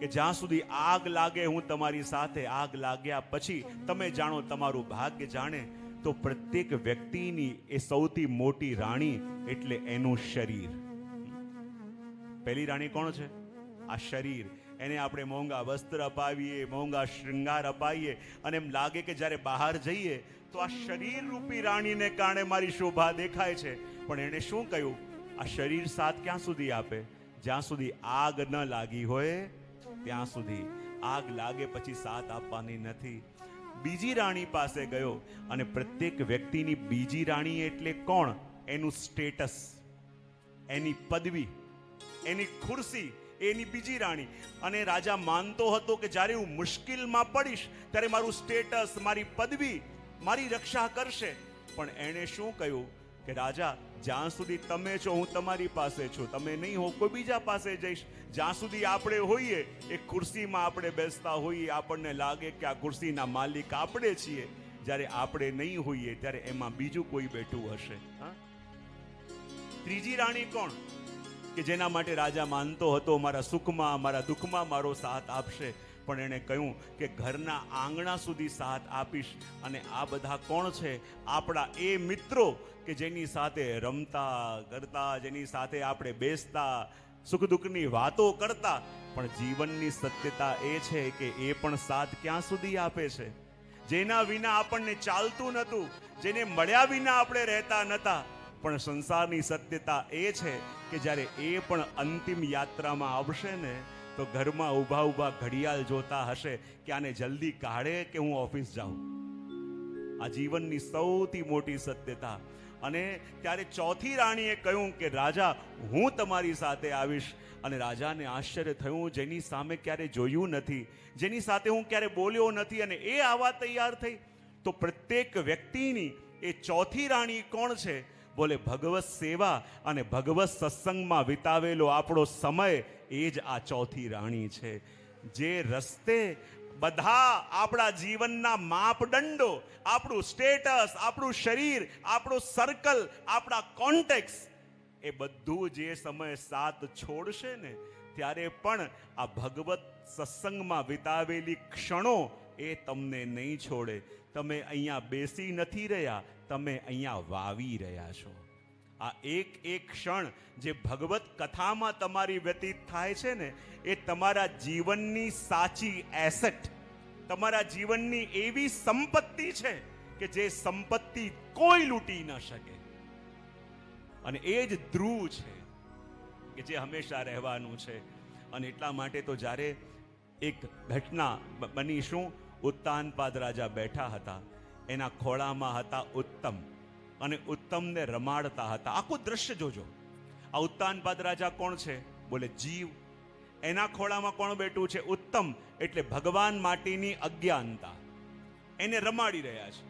કે જ્યાં સુધી આગ લાગે હું તમારી સાથે, આગ લાગ્યા પછી તમે જાણો, તમારું ભાગ્ય જાણે. તો પ્રત્યેક વ્યક્તિની એ સૌથી મોટી રાણી એટલે એનું શરીર. પહેલી રાણી કોણ છે? આ શરીર. એને આપણે મોંઘા વસ્ત્ર અપાવીએ, મોંઘા શૃંગાર અપાવીએ, અને એમ લાગે કે જ્યારે બહાર જઈએ તો આ શરીર રૂપી રાણીને કારણે મારી શોભા દેખાય છે. પણ એણે શું કહ્યું? આ શરીર સાથ ક્યાં સુધી આપે? જ્યાં સુધી આગ ન લાગી હોય ત્યાં સુધી. આગ લાગે પછી સાથ આપવાની નથી. બીજી રાણી પાસે ગયો, અને પ્રત્યેક વ્યક્તિની બીજી રાણી એટલે કોણ? એનું સ્ટેટસ, એની પદવી, એની ખુરશી, એની બીજી રાણી. અને રાજા માનતો હતો કે જ્યારે હું મુશ્કેલમાં પડીશ ત્યારે મારું સ્ટેટસ, મારી પદવી મારી રક્ષા કરશે. પણ એણે શું કહ્યું કે રાજા, જ્યાં સુધી તમે છો હું તમારી પાસે છું, તમે નહીં હો કોઈ બીજા પાસે જઈશ. જ્યાં સુધી આપણે હોઈએ એ ખુરશીમાં આપણે બેસતા હોઈએ, આપણને લાગે કે આ ખુરશીના માલિક આપણે છીએ. જ્યારે આપણે નહીં હોઈએ ત્યારે એમાં બીજું કોઈ બેઠું હશે. ત્રીજી રાણી કોણ? કે જેના માટે રાજા માનતો હતો મારા સુખમાં મારા દુઃખમાં મારો સાથ આપશે. પણ એણે કહ્યું કે ઘરના આંગણા સુધી સાથ આપીશ. અને આ બધા કોણ છે? આપણા એ મિત્રો કે જેની સાથે રમતા કરતા, જેની સાથે આપણે બેસતા, સુખ દુઃખની વાતો કરતા. પણ જીવનની સત્યતા એ છે કે એ પણ સાથ ક્યાં સુધી આપે છે? જેના વિના આપણને ચાલતું નહોતું, જેને મળ્યા વિના આપણે રહેતા નહોતા. પણ સંસારની સત્યતા એ છે કે જ્યારે એ પણ અંતિમ યાત્રામાં આવશે ને, તો ઘરમાં ઊભા ઊભા ઘડિયાળ જોતા હશે કે આને જલ્દી કાઢે કે હું ઓફિસ જાઉં. આ જીવનની સૌથી મોટી સત્યતા. અને ત્યારે ચોથી રાણીએ કહ્યું કે રાજા, હું તમારી સાથે આવીશ. અને રાજાને આશ્ચર્ય થયું, જેની સામે ક્યારે જોયું નથી, જેની સાથે હું ક્યારે બોલ્યો નથી, અને એ આવા તૈયાર થઈ. તો પ્રત્યેક વ્યક્તિની એ ચોથી રાણી કોણ છે? બોલે ભગવત સેવા અને ભગવત સત્સંગમાં વિતાવેલો આપણો સમય, એ જ આ ચોથી રાણી છે. જે રસ્તે બધા આપણા જીવનના માપદંડો, આપણું સ્ટેટસ, આપણું શરીર, આપણું સર્કલ, આપણા કોન્ટેક્સ, એ બધું જે સમય સાથ છોડશે ને, ત્યારે પણ આ ભગવત સત્સંગમાં વિતાવેલી ક્ષણો એ તમને નહીં છોડે. તમે અહીંયા બેસી નથી રહ્યા, તમે અહીંયા વાવી રહ્યા છો. આ એક એક ક્ષણ જે ભગવત કથામાં તમારી વ્યતીત થાય છે ને, એ તમારા જીવનની સાચી એસેટ, તમારા જીવનની એવી સંપત્તિ છે કે જે સંપત્તિ કોઈ લૂંટી ન શકે. અને એ જ ધ્રુવ છે કે જે હંમેશા રહેવાનું છે. અને એટલા માટે તો જ્યારે એક ઘટના બની, શું? ઉત્તાનપાદ રાજા બેઠા હતા, એના ખોળામાં હતા ઉત્તમ, અને ઉત્તમને રમાડતા હતા. આખું દ્રશ્ય જોજો. આ ઉત્તાનપાદ રાજા કોણ છે? બોલે જીવ. એના ખોળામાં કોણ બેઠું છે? ઉત્તમ, એટલે ભગવાન માટેની અજ્ઞાનતા. એને રમાડી રહ્યા છે.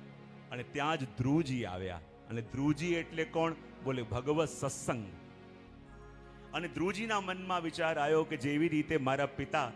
અને ત્યાં જ ધ્રુવજી આવ્યા. અને ધ્રુવજી એટલે કોણ? બોલે ભગવત સત્સંગ. અને ધ્રુવજીના મનમાં વિચાર આવ્યો કે જેવી રીતે મારા પિતા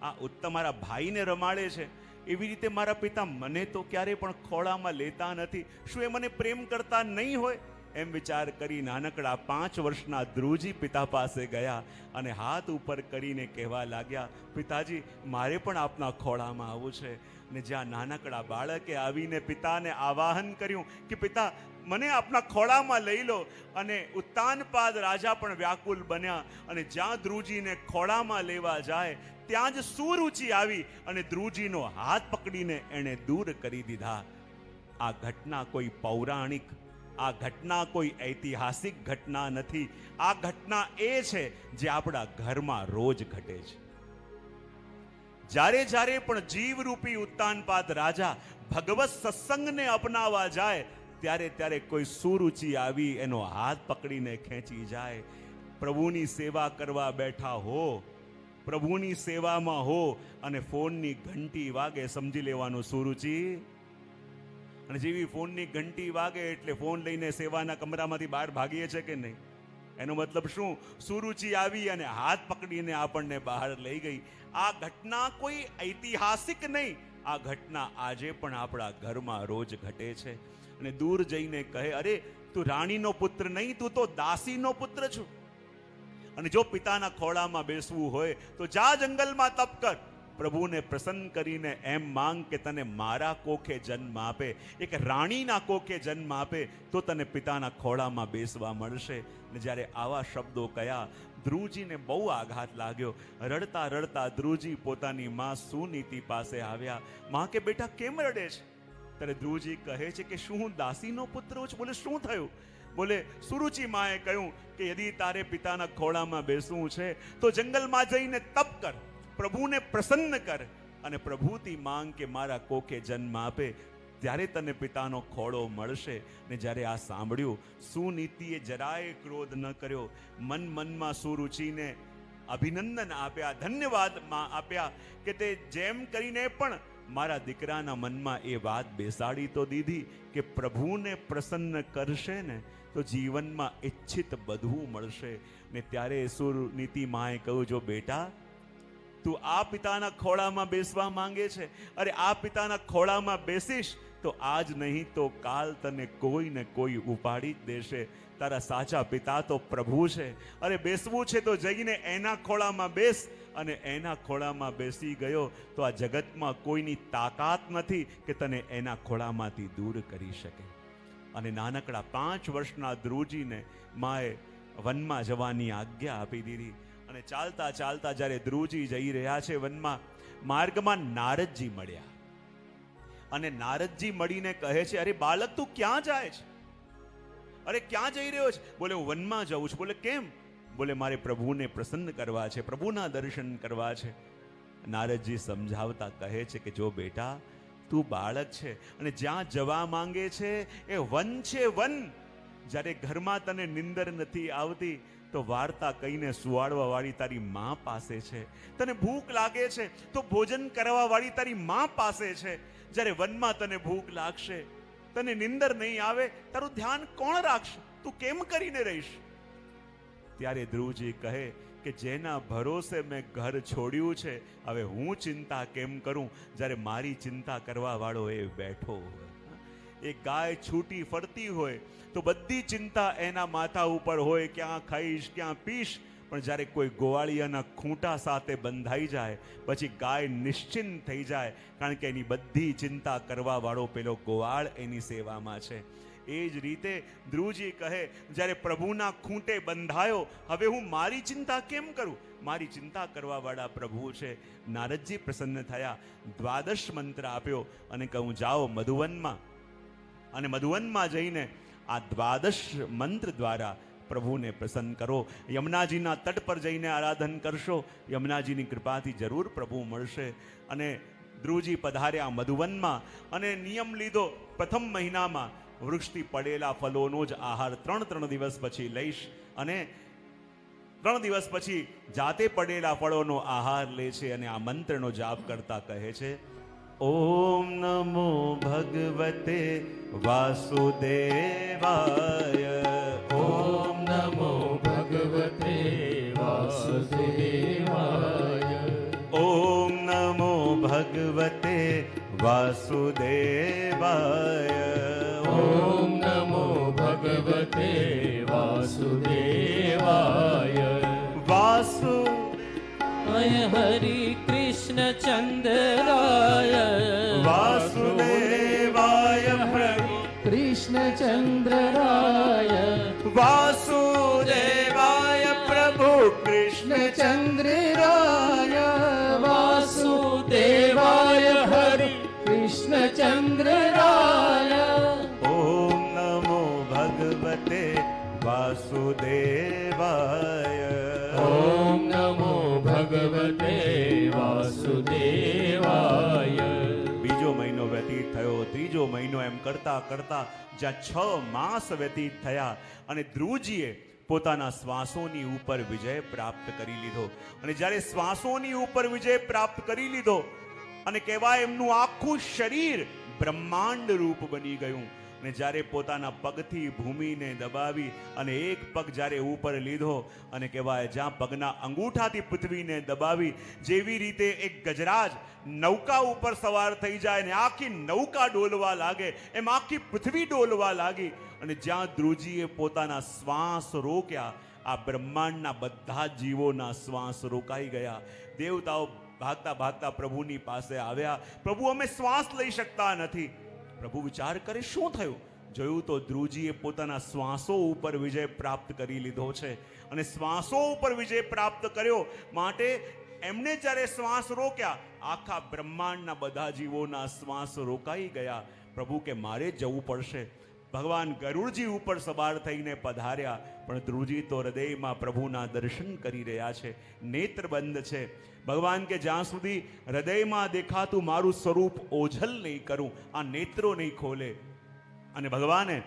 આ ઉત્તમ મારા ભાઈને રમાડે છે, એવી રીતે મારા પિતા મને તો ક્યારે પણ ખોળામાં લેતા નથી. શું એ મને પ્રેમ કરતા નહીં હોય? એમ વિચાર કરી નાનકડા 5 વર્ષના ધ્રુવજી પિતા પાસે ગયા અને હાથ ઉપર કરીને કહેવા લાગ્યા, પિતાજી, મારે પણ આપના ખોળામાં આવવું છે. ને જ્યાં નાનકડા બાળકે આવીને પિતાને આવાહન કર્યું કે પિતા, મને આપના ખોળામાં લઈ લો. અને ઉત્તાનપાદ રાજા પણ વ્યાકુલ બન્યા. અને જ્યાં ધ્રુવજીને ખોળામાં લેવા જાય ત્યાં જ સુરુચિ આવી અને ધ્રુવજીનો હાથ પકડીને એણે દૂર કરી દીધા. આ ઘટના કોઈ પૌરાણિક, આ ઘટના કોઈ ઐતિહાસિક ઘટના નથી. આ ઘટના એ છે જે આપણા ઘરમાં રોજ ઘટે છે. જ્યારે જ્યારે પણ જીવરૂપી ઉત્તાનપાદ રાજા ભગવત સત્સંગને અપનાવવા જાય, ત્યારે ત્યારે કોઈ સુરુચિ આવી એનો હાથ પકડીને ખેંચી જાય. પ્રભુની સેવા કરવા બેઠા હો, પ્રભુની સેવામાં હો, અને ફોનની ઘંટી વાગે, સમજી લેવાનું સુરુચિ. અને જેવી ફોનની ઘંટી વાગે એટલે ફોન લઈને સેવાના કમરામાંથી બહાર ભાગીએ છે કે નહીં? એનો મતલબ શું? સુરુચિ આવી અને હાથ પકડીને આપણને બહાર લઈ ગઈ. આ ઘટના કોઈ ઐતિહાસિક નહીં. આ ઘટના આજે પણ આપણા ઘરમાં રોજ ઘટે છે. અને દૂર જઈને કહે, અરે તું રાણીનો પુત્ર નહીં, તું તો દાસીનો પુત્ર છું. અને જો પિતાના ખોળામાં બેસવું હોય તો જા જંગલમાં તપ કર, પ્રભુને પ્રસન્ન કરીને એમ માંગ કે તને મારા કોખે જન્મ આપે, એક રાણીના કોખે જન્મ આપે, તો તને પિતાના ખોળામાં બેસવા મળશે. ને જ્યારે આવા શબ્દો કયા, ધ્રુવજીને બહુ આઘાત લાગ્યો. રડતા રડતા ધ્રુવજી પોતાની માં સુનીતિ પાસે આવ્યા. માં કે બેટા કેમ રડે છે? ત્યારે ધ્રુવજી કહે છે કે શું હું દાસીનો પુત્ર છું? બોલે શું થયું? બોલે સુરુચિ માએ કહ્યું કે યદી તારે પિતાના ખોળામાં બેસવું છે તો જંગલમાં જઈને તપ કર, પ્રભુને પ્રસન્ન કર અને પ્રભુથી માંગ કે મારા કોકે જન્મ આપે, ત્યારે તને પિતાનો ખોળો મળશે. ને જ્યારે આ સાંભળ્યું, સુનીતિએ જરાય ક્રોધ ન કર્યો. મનમાં સુરુચિને અભિનંદન આપ્યા, ધન્યવાદ આપ્યા કે તે જેમ કરીને પણ મારા દીકરાના મનમાં એ વાત બેસાડી તો દીધી કે પ્રભુને પ્રસન્ન કરશે ને તો જીવનમાં ઈચ્છિત બધું મળશે. ને ત્યારે સુનીતિ માએ કહ્યું, જો બેટા તું આ પિતાના ખોળામાં બેસવા માંગે છે, અરે આ પિતાના ખોળામાં બેસીશ તો આજ નહીં તો કાલ તને કોઈ ને કોઈ ઉપાડી જ દેશે. તારા સાચા પિતા તો પ્રભુ છે. અરે બેસવું છે તો જઈને એના ખોળામાં બેસ, અને એના ખોળામાં બેસી ગયો તો આ જગતમાં કોઈની તાકાત નથી કે તને એના ખોળામાંથી દૂર કરી શકે. અને નાનકડા 5 વર્ષના ધ્રુવજીને માએ વનમાં જવાની આજ્ઞા આપી દીધી. અને ચાલતા ચાલતા જ્યારે ધ્રુવજી જઈ રહ્યા છે વનમાં, માર્ગમાં નારદજી મળ્યા. અને નારદજી મળીને કહે છે, અરે બાળક તું ક્યાં જાય છે? અરે ક્યાં જઈ રહ્યો છે? બોલે હું વનમાં જાઉં છું. બોલે કેમ? બોલે મારે પ્રભુને પ્રસન્ન કરવા છે, પ્રભુના દર્શન કરવા છે. નારદજી સમજાવતા કહે છે કે જો બેટા તું બાળક છે અને જ્યાં જવા માંગે છે એ વન છે, વન. જ્યારે ઘરમાં તને નિંદર નથી આવતી તો વાર્તા કહીને સુવાડવા વાળી તારી માં પાસે છે. તને ભૂખ લાગે છે તો ભોજન કરવા વાળી તારી માં પાસે છે. જ્યારે વનમાં તને ભૂખ લાગશે, તને નિંદર નહીં આવે, તારું ધ્યાન કોણ રાખશે? તું કેમ કરીને રહીશ? ત્યારે ધ્રુવજી કહે કે જેના ભરોસે મેં ઘર છોડ્યું છે, હવે હું ચિંતા કેમ કરું જ્યારે મારી ચિંતા કરવા વાળો એ બેઠો હોય. એક ગાય છૂટી ફરતી હોય તો બધી ચિંતા એના માથા ઉપર હોય, ક્યાં ખાઈશ, ક્યાં પીશ. પણ જ્યારે કોઈ ગોવાળિયાના ખૂંટા સાથે બંધાઈ જાય પછી ગાય નિશ્ચિંત થઈ જાય, કારણ કે એની બધી ચિંતા કરવા વાળો પેલો ગોવાળ એની સેવામાં છે. એ જ રીતે ધ્રુવજી કહે, જ્યારે પ્રભુના ખૂંટે બંધાયો, હવે હું મારી ચિંતા કેમ કરું? મારી ચિંતા કરવા વાળા પ્રભુ છે. નારદજી પ્રસન્ન થયા, 12 મંત્ર આપ્યો અને કહું જાઓ મધુવનમાં, અને મધુવનમાં જઈને આ 12 મંત્ર દ્વારા પ્રભુને પ્રસન્ન કરો. યમુનાજીના તટ પર જઈને આરાધન કરશો, યમુનાજીની કૃપાથી જરૂર પ્રભુ મળશે. અને ધ્રુવજી પધાર્યા મધુવનમાં અને નિયમ લીધો, પ્રથમ મહિનામાં વૃક્ષથી પડેલા ફલોનો જ આહાર 3 દિવસ પછી લઈશ. અને 3 દિવસ પછી જાતે પડેલા ફળોનો આહાર લે છે અને આ મંત્રનો જાપ કરતા કહે છે, ઓમ નમો ભગવતે વાસુદેવાય. ઓમ નમો ભગવતે વાસુદેવાય. ઓમ નમો ભગવતે વાસુદેવાય. ઓમ નમો ભગવતે વાસુદેવાય. વાસુ હરિ કૃષ્ણ ચંદ્રાય. વાસુદેવાય પ્રભુ કૃષ્ણચંદ્રાય. વાસુદેવાય પ્રભુ કૃષ્ણચંદ્રાય. વાસુદેવાય હરિ કૃષ્ણચંદ્રાય. ઓમ નમો ભગવતે વાસુદેવાય. ઓમ નમો ભગવતે વાસુદેવાય. બીજો મહિનો વ્યતીત થયો, ત્રીજો મહિનો, એમ કરતા કરતા જ્યાં 6 માસ વ્યતીત થયા અને ધ્રુવજીએ પોતાના શ્વાસોની ઉપર વિજય પ્રાપ્ત કરી લીધો. અને જ્યારે શ્વાસોની ઉપર વિજય પ્રાપ્ત કરી લીધો અને કહેવાય એમનું આખું શરીર બ્રહ્માંડ રૂપ બની ગયું. અને જ્યારે પોતાના પગથી ભૂમિને દબાવી અને એક પગ જ્યારે ઉપર લીધો અને કહેવાય જ્યાં પગના અંગૂઠાથી પૃથ્વીને દબાવી, જેવી રીતે એક ગજરાજ નૌકા ઉપર સવાર થઈ જાય ને આખી નૌકા ડોલવા લાગે, એમ આખી પૃથ્વી ડોલવા લાગી. અને જ્યાં ધ્રુવજીએ પોતાના શ્વાસ રોક્યા, આ બ્રહ્માંડના બધા જીવોના શ્વાસ રોકાઈ ગયા. દેવતાઓ ભાગતા ભાગતા પ્રભુની પાસે આવ્યા. પ્રભુ, અમે શ્વાસ લઈ શકતા નથી. પ્રભુ વિચાર કરે, શું થયું? જોયું તો ધ્રુવજીએ પોતાના શ્વાસો ઉપર વિજય પ્રાપ્ત કરી લીધો છે. અને શ્વાસો ઉપર વિજય પ્રાપ્ત કર્યો માટે એમને જ્યારે શ્વાસ રોક્યા, આખા બ્રહ્માંડના બધા જીવોના શ્વાસ રોકાઈ ગયા. પ્રભુ કે મારે જવું પડશે. ભગવાન ગરુડજી ઉપર સવાર થઈને પધાર્યા, પણ ધ્રુવજી તો હૃદયમાં પ્રભુના દર્શન કરી રહ્યા છે, નેત્ર બંધ છે. ભગવાન કે જ્યાં સુધી હૃદયમાં દેખાતું મારું સ્વરૂપ ઓઝલ નહીં કરું, આ નેત્રો નહીં ખોલે. અને ભગવાને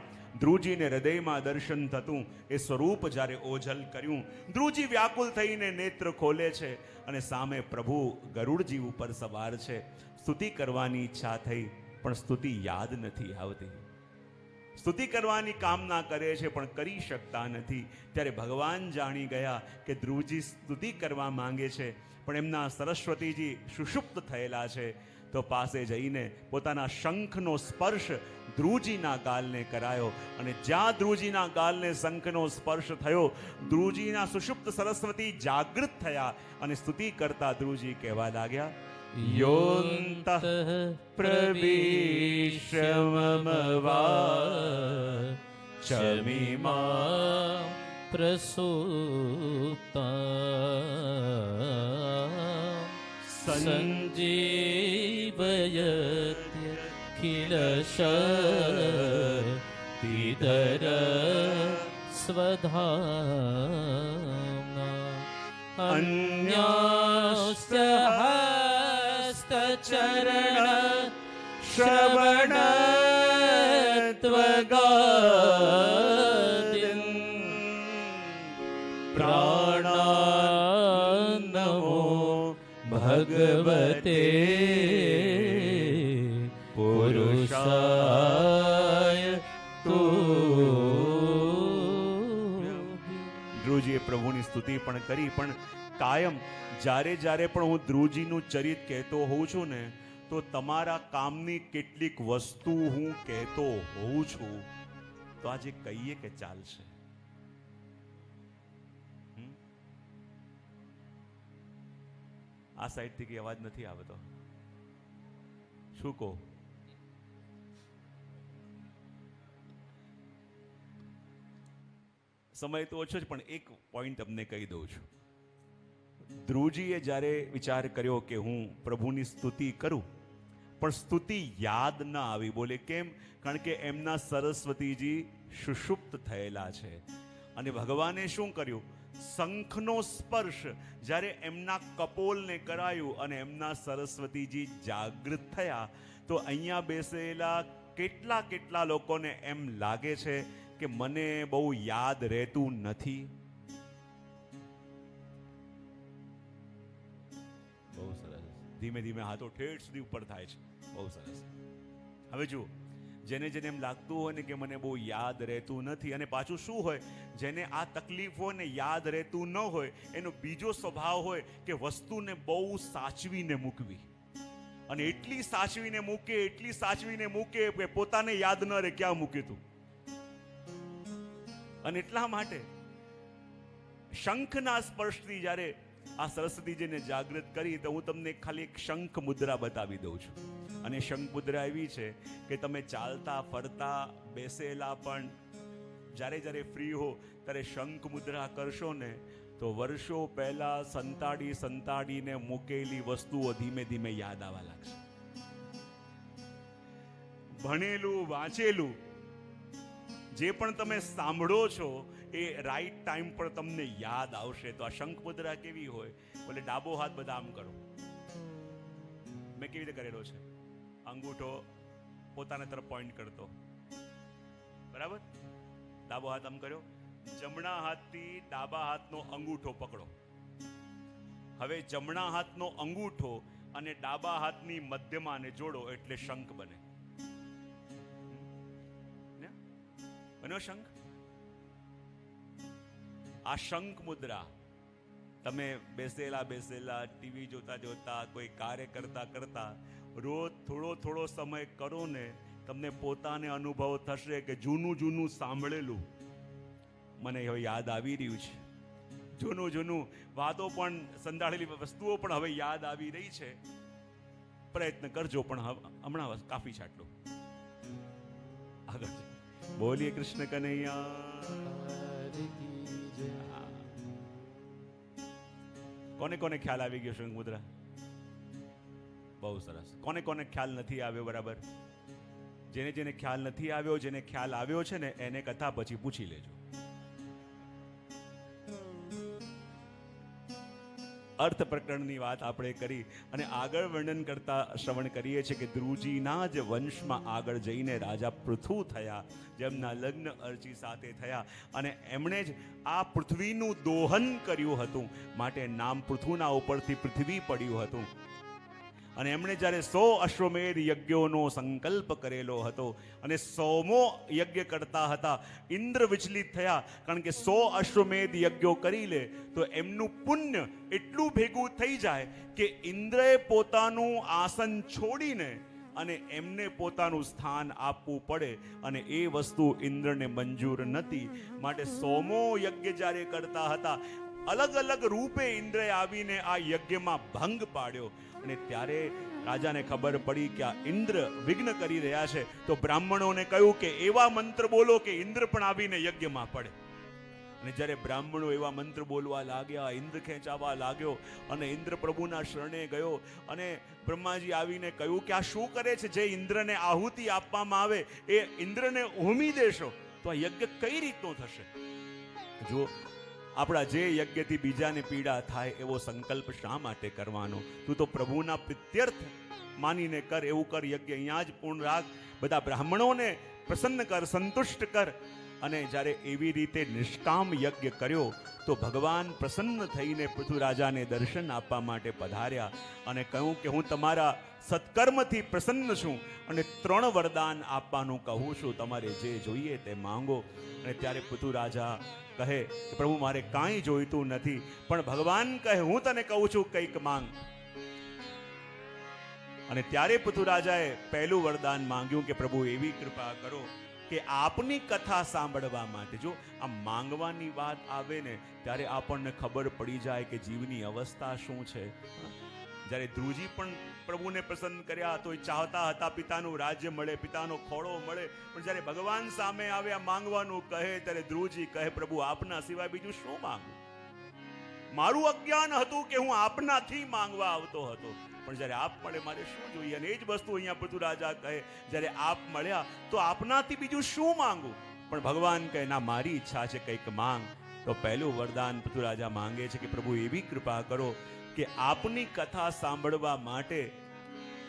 ધ્રુવજીને હૃદયમાં દર્શન થતું એ સ્વરૂપ જ્યારે ઓઝલ કર્યું, ધ્રુવજી વ્યાકુલ થઈને નેત્ર ખોલે છે અને સામે પ્રભુ ગરુડજી ઉપર સવાર છે. સ્તુતિ કરવાની ઈચ્છા થઈ, પણ સ્તુતિ યાદ નથી આવતી. સ્તુતિ કરવાની કામના કરે છે પણ કરી શકતા નથી. ત્યારે ભગવાન જાણી ગયા કે ધ્રુવજી સ્તુતિ કરવા માંગે છે, પણ એમના સરસ્વતીજી સુષુપ્ત થયેલા છે. તો પાસે જઈને પોતાના શંખનો સ્પર્શ ધ્રુવજીના ગાલને કરાયો, અને જ્યાં ધ્રુવજીના ગાલને શંખનો સ્પર્શ થયો, ધ્રુવજીના સુષુપ્ત સરસ્વતી જાગૃત થયા અને સ્તુતિ કરતા ધ્રુવજી કહેવા લાગ્યા, યોન્તઃ પ્રવિશ્ય મમ વાચમિમા પ્રસૂતા સંજીવયત્યખિલ શક્તિધર સ્વધામ્ના અન્યાસ્ય હસ્તચરણ શ્રવણ ત્વગાદિન પ્રાણાન્નમો ભગવતે પુરુષાય ધ્રુવજીએ પ્રભુની સ્તુતિ પણ કરી, પણ કાયમ જ્યારે જ્યારે પણ હું ધ્રુવજીનું ચરિત કહેતો હોઉં છું ને, તો તમારા કામની કેટલીક વસ્તુ હું કહેતો હોઉં છું. તો આજે કહીએ કે ચાલશે? આ સાઈડથી કઈ અવાજ નથી આવતો, શું કહો? સમય તો ઓછો છે, પણ એક પોઈન્ટ તમને કહી દઉં છું. ધ્રુવજીએ જ્યારે વિચાર કર્યો કે હું પ્રભુની સ્તુતિ કરું, પણ સ્તુતિ યાદ ન આવી. બોલે કેમ? કારણ કે એમના સરસ્વતીજી સુષુપ્ત થયેલા છે. અને ભગવાને શું કર્યું? શંખનો સ્પર્શ જ્યારે એમના કપોલને કરાયું અને એમના સરસ્વતીજી જાગૃત થયા, તો અહીંયા બેસેલા કેટલા કેટલા લોકોને એમ લાગે છે કે મને બહુ યાદ રહેતું નથી. બહુ સરસ. ધીમે ધીમે હાથો ઠેઠ સુધી ઉપર થાય છે. બહુ સરસ. હવે જુઓ, જેને જેને એમ લાગતું હોય ને કે મને બહુ યાદ રહેતું નથી, અને પાછું શું હોય, જેને આ તકલીફ હોય ને યાદ રહેતું ન હોય, એનો બીજો સ્વભાવ હોય કે વસ્તુને બહુ સાચવીને મૂકવી. અને એટલી સાચવીને મૂકે કે પોતાને યાદ ન રહે ક્યાં મૂક્યું તું. અને એટલા માટે શંખના સ્પર્શથી જ્યારે આ સરસ્વતીજીને જાગૃત કરી, તો હું તમને ખાલી એક શંખ મુદ્રા બતાવી દઉં છું. અને શંખ મુદ્રા એવી છે કે તમે ચાલતા ફરતા બેસેલા પણ જ્યારે જ્યારે ફ્રી હો ત્યારે શંખ મુદ્રા કરશો ને, તો વર્ષો પહેલા સંતાડીને મૂકેલી વસ્તુઓ ધીમે ધીમે યાદ આવવા લાગશે. ભણેલું વાંચેલું જે પણ તમે સાંભળો છો એ રાઈટ ટાઈમ પર તમને યાદ આવશે. તો આ શંખ મુદ્રા કેવી હોય? બોલે ડાબો હાથ બધા આમ કરો. મેં કેવી રીતે કરેલો છે? અંગૂઠો પોતાના તરફ પોઈન્ટ કરતો, બરાબર? ડાબો હાથ આમ કર્યો, જમણા હાથથી ડાબા હાથનો અંગૂઠો પકડો. હવે જમણા હાથનો અંગૂઠો અને ડાબા હાથની મધ્યમાં ને જોડો એટલે શંખ બને. બન્યો શંખ. આ શંખ મુદ્રા તમે બેસેલા ટીવી જોતા કોઈ કાર્ય કરતા રોજ થોડો સમય કરો ને, તમને પોતાને અનુભવ થશે કે જૂનું સાંભળેલું મને હવે યાદ આવી રહ્યું છે. જૂનું વાતો પણ, સંધાળેલી વસ્તુઓ પણ હવે યાદ આવી રહી છે. પ્રયત્ન કરજો, પણ હમણાં કાફી છે આટલું. આગળ બોલીએ કૃષ્ણ કનૈયા. કોને કોને ખ્યાલ આવી ગયો શંખ મુદ્રા? બહુ સરસ. કોને કોને ખ્યાલ નથી આવ્યો? બરાબર. જેને જેને ખ્યાલ નથી આવ્યો, જેને ખ્યાલ આવ્યો છે ને એને કથા પછી પૂછી લેજો. અર્થ પ્રકરણની વાત આપણે કરી અને આગળ વર્ણન કરતા શ્રવણ કરીએ છીએ કે ધ્રુવજીના જ વંશમાં આગળ જઈને રાજા પૃથુ થયા, જેમના લગ્ન અર્ચી સાથે થયા અને એમણે જ આ પૃથ્વીનું દોહન કર્યું હતું, માટે નામ પૃથુના ઉપરથી પૃથ્વી પડ્યું હતું. અને એમણે જ્યારે 100 અશ્વમેધ યજ્ઞોનો સંકલ્પ કરેલો હતો અને 100મો યજ્ઞ કરતા હતા, ઇન્દ્ર વિચલિત થયા, કારણ કે 100 અશ્વમેધ યજ્ઞો કરી લે તો એમનું પુણ્ય એટલું ભેગું થઈ જાય કે ઇન્દ્રએ પોતાનું આસન છોડીને અને એમને પોતાનું સ્થાન આપવું પડે, અને એ વસ્તુ ઇન્દ્રને મંજૂર નથી. માટે 100મો યજ્ઞ જ્યારે કરતા હતા, અલગ અલગ રૂપે ઇન્દ્રએ આવીને આ યજ્ઞમાં ભંગ પાડ્યો. અને ત્યારે રાજાને ખબર પડી કે આ ઇન્દ્ર વિઘ્ન કરી રહ્યા છે, તો બ્રાહ્મણોને કહ્યું કે એવા મંત્ર બોલો કે ઇન્દ્ર પણ આવીને યજ્ઞમાં પડે. અને જ્યારે બ્રાહ્મણો એવા મંત્ર બોલવા લાગ્યા, ઇન્દ્ર ખેંચાવા લાગ્યો અને ઇન્દ્ર પ્રભુના શરણે ગયો. અને બ્રહ્માજી આવીને કહ્યું કે આ શું કરે છે? જે ઇન્દ્રને આહુતિ આપવામાં આવે એ ઇન્દ્રને હોમી દેશો તો આ યજ્ઞ કઈ રીતનો થશે? જો આપણા જે યજ્ઞથી બીજાને પીડા થાય એવો સંકલ્પ શા માટે કરવાનો? તું તો પ્રભુના પ્રીત્યર્થ માનીને કર, એવું કર. યજ્ઞ અહીંયા જ પૂર્ણ રાખ, બધા બ્રાહ્મણોને પ્રસન્ન કર, સંતુષ્ટ કર. અને જ્યારે એવી રીતે નિષ્કામ યજ્ઞ કર્યો તો ભગવાન પ્રસન્ન થઈને પૃથ્વીરાજાને દર્શન આપવા માટે પધાર્યા અને કહ્યું કે હું તમારા સત્કર્મથી પ્રસન્ન છું અને 3 વરદાન આપવાનું કહું છું, તમારે જે જોઈએ તે માંગો. અને ત્યારે પૃથ્વીરાજા કહે કે પ્રભુ મારે કાંઈ જોઈતું નથી, પણ ભગવાન કહે હું તને કહું છું કંઈક માંગ. અને ત્યારે પૃથ્વીરાજાએ પહેલું વરદાન માંગ્યું કે પ્રભુ એવી કૃપા કરો કે આપની કથા સાંભળવા માટે. જો આ માંગવાની વાત આવે ને ત્યારે આપણને ખબર પડી જાય કે જીવની અવસ્થા શું છે. જ્યારે ધ્રુવજી પણ પ્રભુને પ્રસન્ન કર્યા તો એ ચાહતા હતા પિતાનું રાજ્ય મળે, પિતાનો ખોળો મળે, પણ જ્યારે ભગવાન સામે આવ્યા માંગવાનું કહે ત્યારે ધ્રુવજી કહે પ્રભુ આપના સિવાય બીજું શું માંગુ? મારું અજ્ઞાન હતું કે હું આપનાથી માંગવા આવતો હતો, પણ જ્યારે આપ મળે મારે શું જોઈએ? અને એ જ વસ્તુ અહીંયા પૃથ્વીરાજા કહે જ્યારે આપ મળ્યા તો આપનાથી બીજું શું માંગુ? પણ ભગવાન કહે ના, મારી ઈચ્છા છે કંઈક માંગ. તો પહેલું વરદાન પૃથ્વીરાજા માંગે છે કે પ્રભુ એવી કૃપા કરો કે આપની કથા સાંભળવા માટે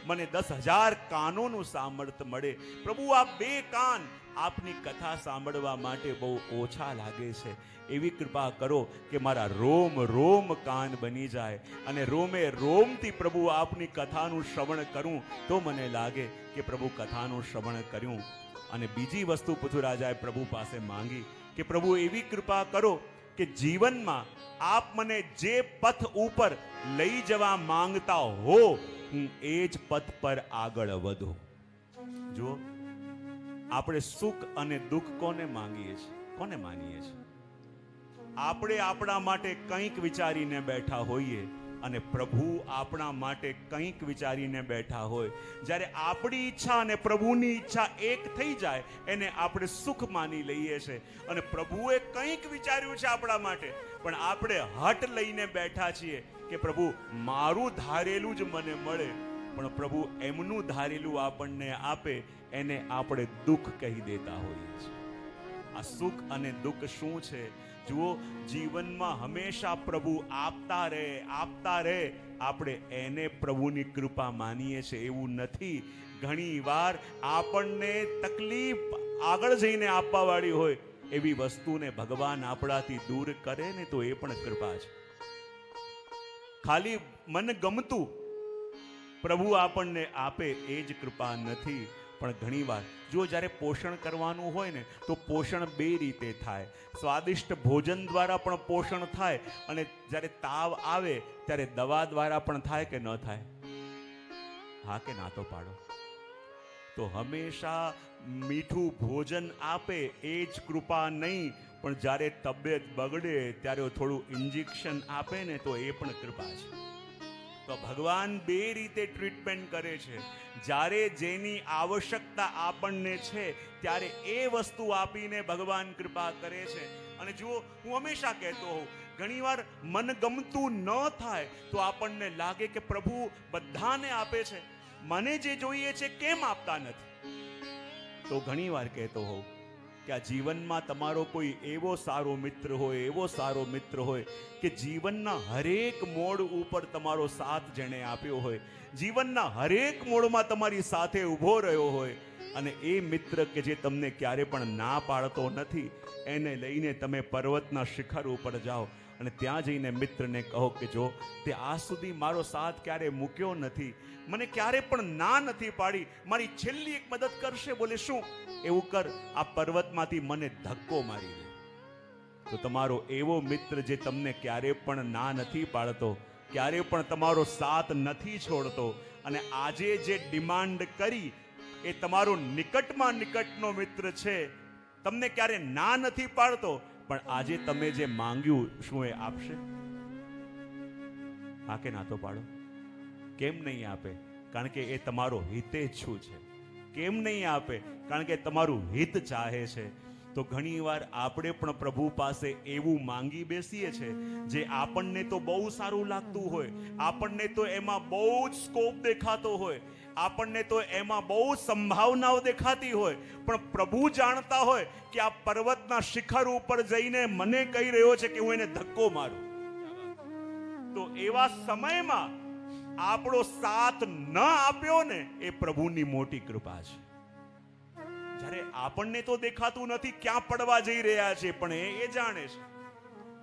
મને 10,000 કાનોનું સામર્થ્ય મળે. પ્રભુ આ 2 કાન આપની કથા સાંભળવા માટે બહુ ઓછા લાગે છે, એવી કૃપા કરો કે મારા રોમ રોમ કાન બની જાય અને રોમે રોમથી પ્રભુ આપની કથાનું શ્રવણ કરું તો મને લાગે કે પ્રભુ કથાનું શ્રવણ કર્યું. અને બીજી વસ્તુ પૃથ્વીરાજાએ પ્રભુ પાસે માંગી કે પ્રભુ એવી કૃપા કરો કે જીવનમાં આપ મને જે પથ ઉપર લઈ જવા માંગતા હો હું એ જ પથ પર આગળ વધું. જો આપણે સુખ અને દુઃખ કોને માંગીએ છીએ? કોને માનીએ છીએ? આપણે આપણા માટે કંઈક વિચારીને બેઠા હોઈએ અને પ્રભુ આપણા માટે કંઈક વિચારીને બેઠા હોય. જ્યારે આપણી ઈચ્છા અને પ્રભુની ઈચ્છા એક થઈ જાય એને આપણે સુખ માની લઈએ છીએ. અને પ્રભુએ કંઈક વિચાર્યું છે આપણા માટે, પણ આપણે હટ લઈને બેઠા છીએ કે પ્રભુ મારું ધારેલું જ મને મળે, પણ પ્રભુ એમનું ધારેલું આપણને આપે એને આપણે દુઃખ કહી દેતા હોઈએ છીએ. આ સુખ અને દુઃખ શું છે? જુઓ, જીવનમાં હંમેશા પ્રભુ આપતા રહે, આપણે એને પ્રભુની કૃપા માનીએ છીએ એવું નથી. ઘણી વાર આપણને તકલીફ આગળ જઈને આપવા વાળી હોય એવી વસ્તુને ભગવાન આપણાથી દૂર કરે ને તો એ પણ કૃપા છે. ખાલી મન ગમતું પ્રભુ આપણને આપે એ જ કૃપા નથી. પણ ઘણીવાર જો જ્યારે પોષણ કરવાનું હોય ને તો પોષણ 2 રીતે થાય. સ્વાદિષ્ટ ભોજન દ્વારા પણ પોષણ થાય અને જ્યારે તાવ આવે ત્યારે દવા દ્વારા પણ થાય કે ન થાય? હા કે ના તો પાડો. તો હંમેશા મીઠું ભોજન આપે એ જ કૃપા નહીં, પણ જ્યારે તબિયત બગડે ત્યારે થોડું ઇન્જેક્શન આપે ને તો એ પણ કૃપા છે. તો ભગવાન બે રીતે ટ્રીટમેન્ટ કરે છે. જ્યારે જેની આવશ્યકતા આપણને છે ત્યારે એ વસ્તુ આપીને ભગવાન કૃપા કરે છે. અને જુઓ, હું હંમેશા કહેતો હોઉં, ઘણીવાર મન ગમતું ન થાય તો આપણને લાગે કે પ્રભુ બધાને આપે છે, મને જે જોઈએ છે કેમ આપતા નથી. તો ઘણીવાર કહેતો હોઉં કે આ જીવનમાં તમારો કોઈ એવો સારો મિત્ર હોય, એવો સારો મિત્ર હોય કે જીવનના હરેક મોડ ઉપર તમારો સાથ જેણે આપ્યો હોય, જીવનના હરેક મોડમાં તમારી સાથે ઊભો રહ્યો હોય, અને એ મિત્ર કે જે તમને ક્યારે પણ ના પાડતો નથી, એને લઈને તમે પર્વતના શિખર ઉપર જાઓ અને ત્યાં જઈને મિત્રને કહો કે જો તે આજ સુધી મારો સાથ ક્યારે મૂક્યો નથી, મને ક્યારે પણ ના નથી પાડી, મારી છેલ્લી એક મદદ કરશે. બોલે શું? એવું કર, આ પર્વતમાંથી મને ધક્કો મારી દે. તો તમારો એવો મિત્ર જે તમને ક્યારે પણ ના નથી પાડતો, ક્યારે પણ તમારો સાથ નથી છોડતો, અને આજે જે ડિમાન્ડ કરી એ તમારો નિકટમાં નિકટનો મિત્ર છે, તમને ક્યારે ના નથી પાડતો, પણ આજે તમે જે માંગ્યું શું એ આપશે? હા કે ના તો પાડો. કેમ નહીં આપે? કારણ કે એ તમારો હિતેચ્છુ છે. કેમ નહીં આપે? કારણ કે તમારું હિત ચાહે છે. તો ઘણીવાર આપણે પણ પ્રભુ પાસે એવું માંગી બેસીએ છે જે આપણને તો બહુ સારું લાગતું હોય, આપણને તો એમાં બહુ જ સ્કોપ દેખાતો હોય, આપણને તો એમાં બહુ સંભાવનાઓ દેખાતી હોય, પણ પ્રભુ જાણતા હોય કે આ પર્વતના શિખર ઉપર જઈને મને કહી રહ્યો છે કે હું એને ધક્કો મારું. તો એવા સમયમાં આપણો સાથ ન આપ્યો ને એ પ્રભુની મોટી કૃપા છે. જ્યારે આપણને તો દેખાતું નથી ક્યાં પડવા જઈ રહ્યા છે, પણ એ જાણે છે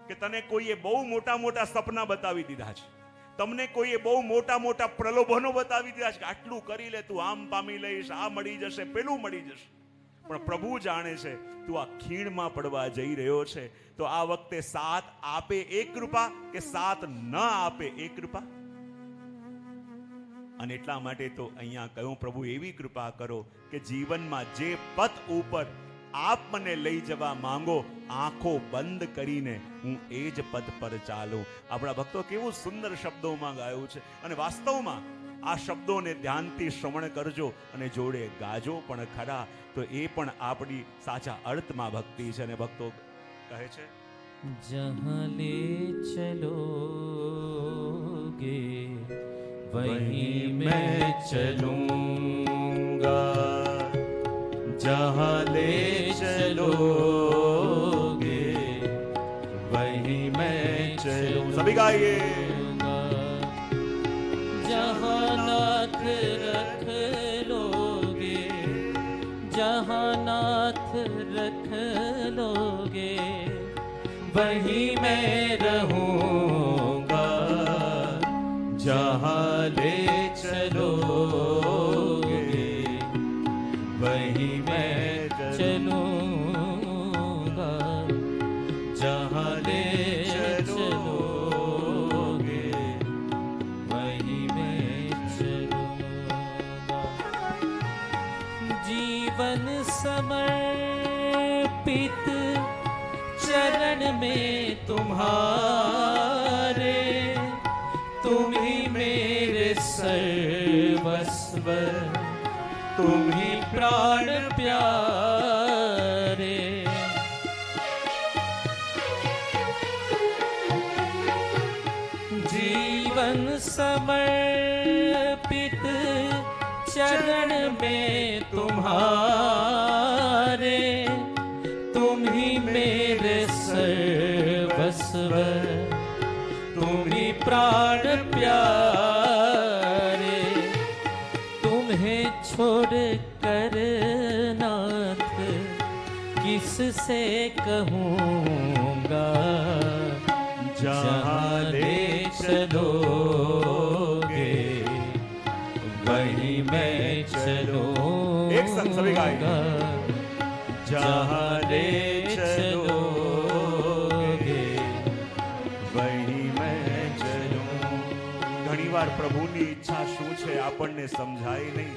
કે તને કોઈએ બહુ મોટા મોટા સપના બતાવી દીધા છે, તમને કોઈએ બહુ મોટા મોટા પ્રલોભનો બતાવી દીધા છે કે આટલું કરી લે, તું આમ પામી લઈશ, આ મળી જશે, પેલું મળી જશે. પણ પ્રભુ જાણે છે તું આ ખીણમાં પડવા જઈ રહ્યો છે. તો આ વખતે સાથ આપે એ કૃપા કે સાથ ન આપે એ કૃપા. અને એટલા માટે તો અહીંયા કહ્યું, પ્રભુ એવી કૃપા કરો કે જીવનમાં જે પથ ઉપર આપ મને લઈ જવા માંગો, આંખો બંધ કરીને હું એ જ પદ પર ચાલું. આપણા ભક્તો કેવું સુંદર શબ્દોમાં ગાયું છે, અને વાસ્તવમાં આ શબ્દોને ધ્યાનથી શ્રવણ કરજો અને જોડે ગાજો પણ ખરા, તો એ પણ આપણી સાચા અર્થમાં ભક્તિ છે. અને ભક્તો કહે છે, जहाँ ले चलोगे वहीं मैं चलूंगा, जहाँ ले चलोगे वहीं मैं चलूंगा. सभी गाइए. जहाँ नाथ रख लोगे, जहाँ नाथ रख लोगे वहीं मैं रहूंगा, जहाँ ले चलोगे वहीं मैं चलूंगा, जहाँ ले चलोगे वहीं मैं चलूंगा. जीवन समर्पित चरण में तुम्हारे, तुम ही मेरे सर्वस्व, तुम ही प्राण प्यारे. जीवन समर्पित चरण में तुम्हारे, तुम ही मेरे सर्वस्व, तुम ही प्राण प्यारे. तुम्हें छोड़ कर नाथ किससे कहूँगा, जहाँ ले चलोगे वहीं मैं चलूँगा. एक संग सभी गाएंगे. जहाँ ले चलोगे वहीं मैं चलूँ. ઘણીવાર પ્રભુની ઈચ્છા શું છે આપણને સમજાય નહીં.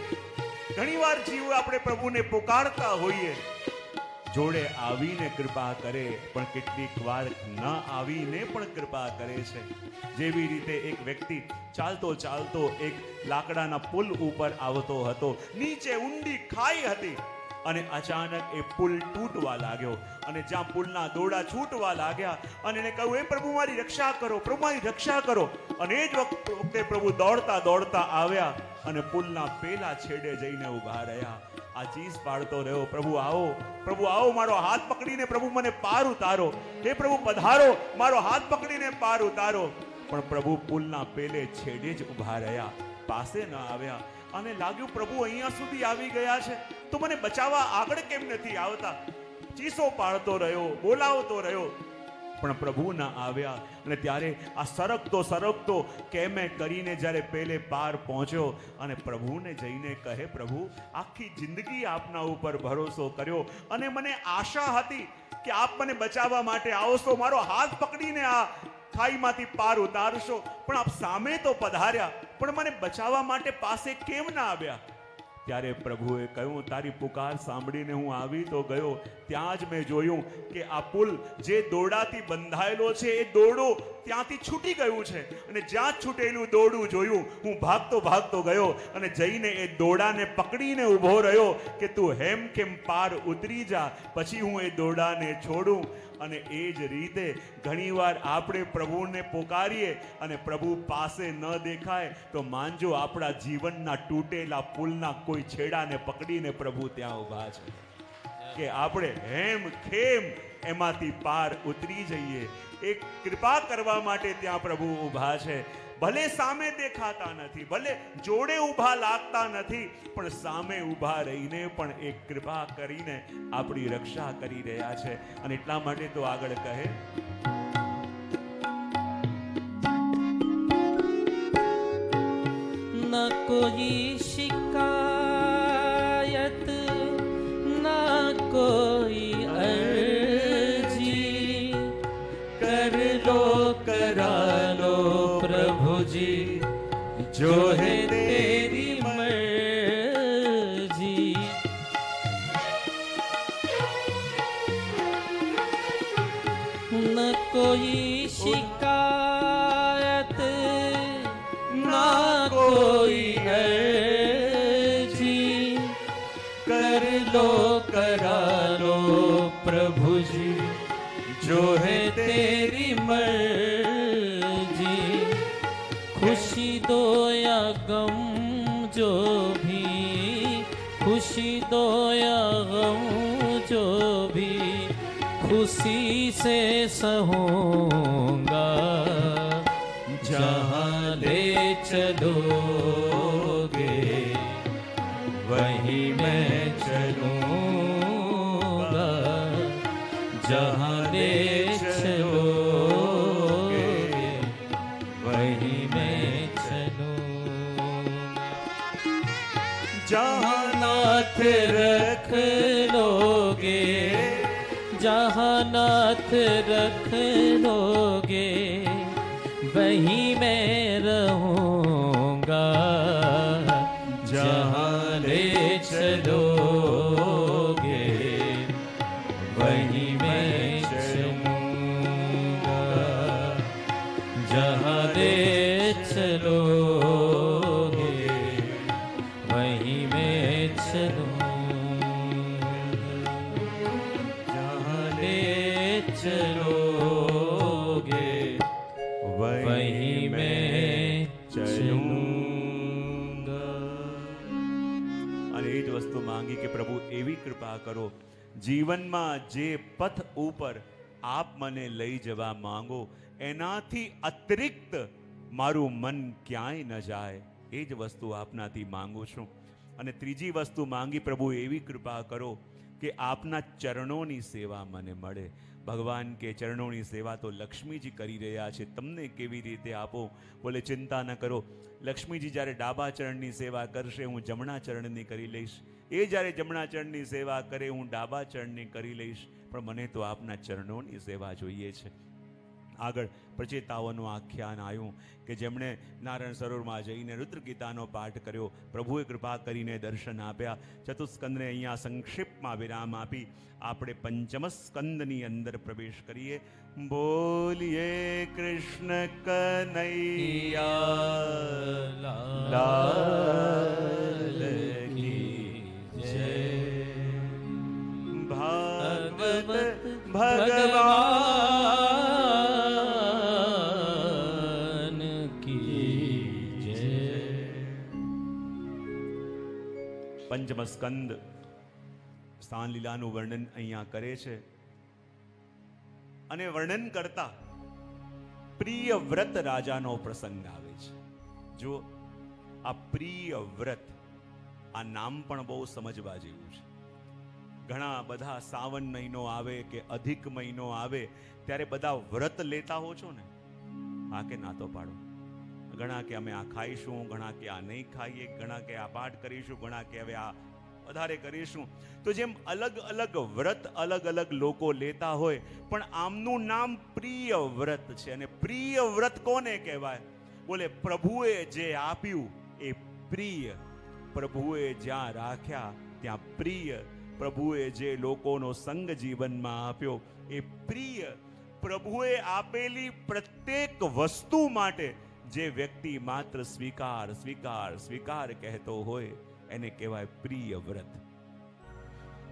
ઘણીવાર જીવ આપણે પ્રભુને પુકારતા હોઈએ, જોડે આવીને કૃપા કરે, પણ કેટલીક વાર ન આવીને પણ કૃપા કરે છે. જેવી રીતે એક વ્યક્તિ ચાલતો ચાલતો એક લાકડાના પુલ ઉપર આવતો હતો, નીચે ઊંડી ખાઈ હતી અને અચાનક એ પુલ તૂટવા લાગ્યો અને જ્યાં પુલના દોરડા છૂટવા લાગ્યા અને એને કહ્યું, એ પ્રભુ મારી રક્ષા કરો, પ્રભુ મારી રક્ષા કરો. અને એ જ વખતે પ્રભુ દોડતા દોડતા આવ્યા અને પુલના પેલા છેડે જઈને ઊભા રહ્યા. આ ચીસ પાડતો રહ્યો, પ્રભુ આવો, પ્રભુ આવો, મારો હાથ પકડીને પ્રભુ મને પાર ઉતારો, હે પ્રભુ પધારો, મારો હાથ પકડીને પાર ઉતારો. પણ પ્રભુ પુલના પેલે છેડે જ ઊભા રહ્યા, પાસે ન આવ્યા. અને લાગ્યું પ્રભુ અહીંયા સુધી આવી ગયા છે તો મને બચાવવા આગળ કેમ નથી આવતા. ચીસો પાડતો રહ્યો, બોલાવતો રહ્યો, પણ પ્રભુ ના આવ્યા. અને ત્યારે આ સરકતો કેમે કરીને જ્યારે પેલે પાર પહોંચ્યો અને પ્રભુને જઈને કહે, પ્રભુ આખી જિંદગી આપના ઉપર ભરોસો કર્યો અને મને આશા હતી કે આપ મને બચાવવા માટે આવશો, મારો હાથ પકડીને આ ખાઈમાંથી પાર ઉતારશો, પણ આપ સામે તો પધાર્યા, પણ મને બચાવવા માટે પાસે કેમ ના આવ્યા. ત્યારે પ્રભુએ કહ્યું, તારી પુકાર સાંભળીને હું આવી તો ગયો. ત્યાં જ મેં જોયું કે આ પુલ જે દોરડાથી બંધાયેલો છે એ દોરડો ત્યાંથી છૂટી ગયું છે. અને જ્યાં છૂટેલું દોરડું જોયું, હું ભાગતો ભાગતો ગયો અને જઈને એ દોરડાને પકડીને ઊભો રહ્યો કે તું હેમ કેમ પાર ઉતરી જા, પછી હું એ દોરડાને છોડું. અને એ જ રીતે ઘણીવાર આપણે પ્રભુને પોકારીએ અને પ્રભુ પાસે ન દેખાય તો માનજો આપણા જીવનના તૂટેલા પુલના કોઈ છેડાને પકડીને પ્રભુ ત્યાં ઊભા છે કે આપણે હેમ ખેમ એમાંથી પાર ઉતરી જઈએ. એક કૃપા કરવા માટે ત્યાં પ્રભુ ઊભા છે. ભલે સામે દેખાતા નથી, ભલે જોડે ઊભા લાગતા નથી, પણ સામે ઊભા રહીને પણ એક કૃપા કરીને આપણી રક્ષા કરી રહ્યા છે. અને એટલા માટે તો આગળ કહે, ન કોઈ શિકાયત ન કોઈ અરજી, કર લો કરા લો પ્રભુજી, जो है तेरी मर्जी. न कोई शिकायत न कोई अर्जी, कर लो करा लो प्रभु जी, जो है तेरी मर्जी. खुशी दो या गम जो भी, खुशी दो या गम जो भी, खुशी से सहूँगा. जहाँ ले चलोगे वहीं मैं चलूँगा. जहाँ ले चलोगे वहीं मैं चलूँगा. जहाँ नाथ रख लोगे, जहाँ नाथ रख लोगे वहीं मैं रहूँगा. जहाँ ले चलोगे वहीं मैं चलूँगा. जहाँ ले चलोगे वहीं मैं चलूँगा. जहाँ ले चलोगे वहीं मैं चलूँगा. અને એ જ વસ્તુ માંગી કે પ્રભુ એવી કૃપા કરો, જીવનમાં જે પથ ઉપર આપ મને લઈ જવા માંગો એનાથી અતિરિક્ત મારું મન ક્યાંય ન જાય. એ જ વસ્તુ આપનાથી માંગુ છું. અને ત્રીજી વસ્તુ માંગી, પ્રભુ એવી કૃપા કરો કે આપના ચરણોની સેવા મને મળે. ભગવાન કે ચરણોની સેવા તો લક્ષ્મીજી કરી રહ્યા છે, તમને કેવી રીતે આપો? બોલે ચિંતા ન કરો, લક્ષ્મીજી જ્યારે ડાબા ચરણની સેવા કરશે હું જમણા ચરણની કરી લઈશ, એ જ્યારે જમણા ચરણની સેવા કરે હું ડાબા ચરણની કરી લઈશ, પણ મને તો આપના ચરણોની સેવા જોઈએ છે. આગળ પ્રચેતાઓનું આખ્યાન આવ્યું કે જેમણે નારાયણ સરોવરમાં જઈને રુદ્રગીતાનો પાઠ કર્યો, પ્રભુએ કૃપા કરીને દર્શન આપ્યા. ચતુસ્કંદને અહીંયા સંક્ષિપ્તમાં વિરામ આપી આપણે પંચમ સ્કંદની અંદર પ્રવેશ કરીએ. બોલીએ કૃષ્ણ કનૈયા લાલ કી જય. ભાગવત ભગવાન કી જય. પંચમ સ્કંદ સ્થાન લીલાનું વર્ણન અહીંયા કરે છે અને વર્ણન કરતા પ્રિય વ્રત રાજાનો પ્રસંગ આવે છે. જો આ પ્રિય વ્રત, આ નામ પણ બહુ સમજવા જેવું છે. ઘણા બધા સાવન મહિનો આવે કે અધિક મહિનો આવે ત્યારે બધા વ્રત લેતા હો છો ને, હા કે ના તો પાડો. ઘણા કે અમે આ ખાઈશું, ઘણા કે આ નહીં ખાઈએ, ઘણા કે આ પાઠ કરીશું, ઘણા કે હવે આ વધારે કરીશું. તો જેમ અલગ અલગ વ્રત અલગ અલગ લોકો લેતા હોય, પણ આમનું નામ પ્રિય વ્રત છે. અને પ્રિય વ્રત કોને કહેવાય? બોલે પ્રભુએ જે આપ્યું એ પ્રિય, પ્રભુએ જ્યાં રાખ્યા ત્યાં પ્રિય, પ્રભુએ જે લોકોનો સંગ જીવનમાં આપ્યો એ પ્રિય. પ્રભુએ આપેલી પ્રત્યેક વસ્તુ માટે જે વ્યક્તિ માત્ર સ્વીકાર સ્વીકાર સ્વીકાર કહેતો હોય એને કહેવાય પ્રિય વ્રત.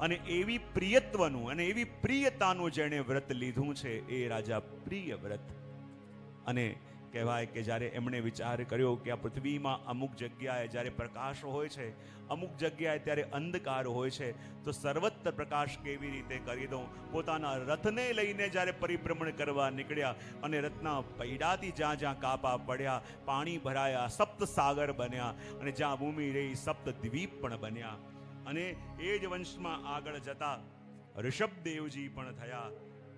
અને એવી પ્રિયત્વનું અને એવી પ્રિયતાનું જેણે વ્રત લીધું છે એ રાજા પ્રિય વ્રત. અને કહેવાય કે જ્યારે એમણે વિચાર કર્યો કે આ પૃથ્વીમાં અમુક જગ્યાએ જ્યારે પ્રકાશ હોય છે, અમુક જગ્યાએ ત્યારે અંધકાર હોય છે, તો સર્વત્ર પ્રકાશ કેવી રીતે કરી દઉં. પોતાના રથને લઈને જ્યારે પરિભ્રમણ કરવા નીકળ્યા અને રથના પૈડાથી જ્યાં જ્યાં કાપા પડ્યા, પાણી ભરાયા, સપ્ત સાગર બન્યા અને જ્યાં ભૂમિ રહી સપ્ત દ્વીપ પણ બન્યા. અને એ જ વંશમાં આગળ જતા ઋષભદેવજી પણ થયા.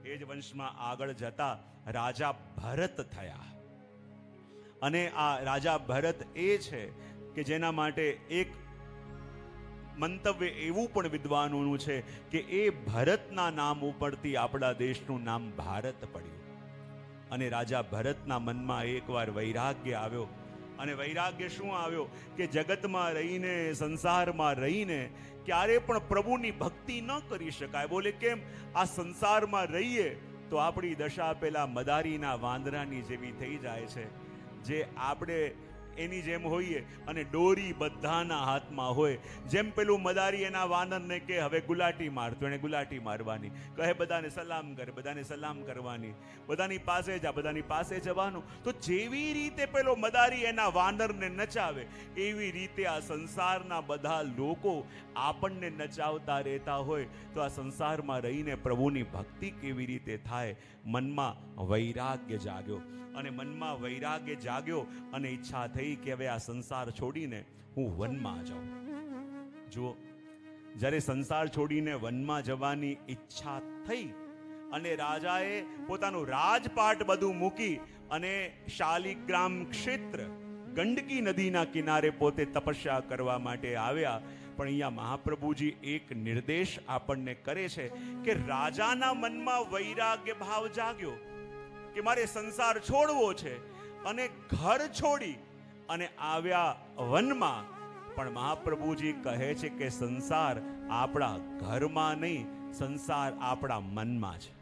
એ જ વંશમાં આગળ જતા રાજા ભરત થયા. અને આ રાજા ભરત એ છે કે જેના માટે એક મંતવ્ય એવું પણ વિદ્વાનોનું છે કે એ ભરતના નામ ઉપરથી આપણા દેશનું નામ ભારત પડ્યું. અને રાજા ભરતના મનમાં એકવાર વૈરાગ્ય આવ્યો. અને વૈરાગ્ય શું આવ્યો કે જગતમાં રહીને, સંસારમાં રહીને ક્યારે પણ પ્રભુની ભક્તિ ન કરી શકાય. બોલે કેમ? આ સંસારમાં રહીએ તો આપણી દશા પેલા મદારીના વાંદરાની જેવી થઈ જાય છે. જે આપણે એની જેમ હોઈએ અને દોરી બધાના હાથમાં હોય. જેમ પેલું મદારી એના વાનરને કે હવે ગુલાટી માર, તો એને ગુલાટી મારવાની, કહે બધાને સલામ કરે, બધાને સલામ કરવાની, બધાની પાસે જા, બધાની પાસે જવાનું. તો જેવી રીતે પેલો મદારી એના વાનરને નચાવે એવી રીતે આ સંસારના બધા લોકો આપણને નચાવતા રહેતા હોય. તો આ સંસારમાં રહીને પ્રભુની ભક્તિ કેવી રીતે થાય? મનમાં વૈરાગ્ય જાગ્યો. અને મનમાં વૈરાગ્ય જાગ્યો અને ઈચ્છા થઈ કે હવે આ સંસાર છોડીને હું વનમાં જાઉં. જુઓ, જ્યારે સંસાર છોડીને વનમાં જવાની ઈચ્છા થઈ અને રાજાએ પોતાનું રાજપાટ બધું મૂકી અને શાલિગ્રામ ક્ષેત્ર ગંડકી નદીના કિનારે પોતે તપસ્યા કરવા માટે આવ્યા. પણ અહીંયા મહાપ્રભુજી એક નિર્દેશ આપણને કરે છે કે રાજાના મનમાં વૈરાગ્ય ભાવ જાગ્યો કે મારે સંસાર છોડવો છે અને ઘર છોડી અને આવ્યા વનમાં. પણ મહાપ્રભુજી કહે છે કે સંસાર આપણા ઘરમાં નહીં, સંસાર આપણા મનમાં છે.